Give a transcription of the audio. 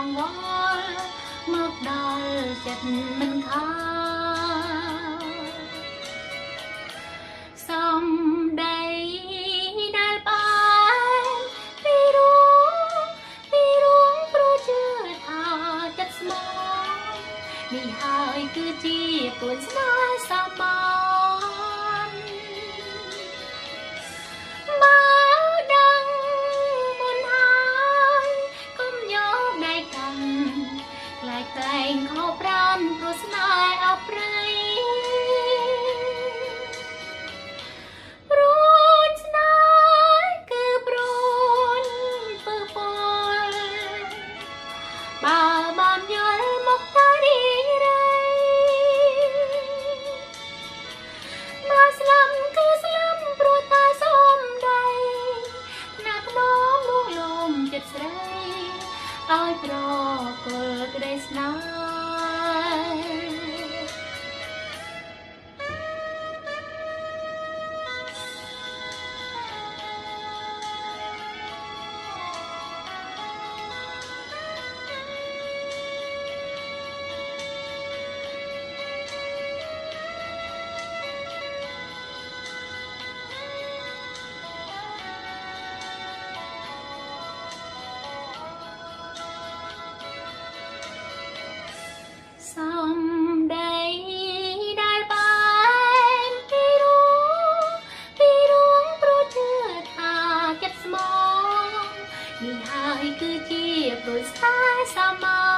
ងវល់មកដល់ចិត្តមិនខានសំដីដែលបានពីរួងព្រោះជឿថាចិត្តស្មោះនេះហើយគឺជាពួនស្នេហ៍សាមញ្ញបើដឹងមុនហើយកុំយកដៃកាន់ខ្លាចតែងខុសប្រានព្រោះស្នេហ៍អប្រៃព្រួញស្នេហ៍គឺព្រួញពើពលបើបានយល់មកតារីរៃបើស្លាប់គឺស្លាប់ព្រោះតែសំដីណាក់នោមលួងលោមចិត្តស្រីឲ្យប្រគល់ក្តីស្នេហ៍សំដីដែលបានពីរួងព្រោះជឿថាចិត្តស្មោះនេះហើយគឺជាព្រោះស្នេហ៍សាមញ្ញ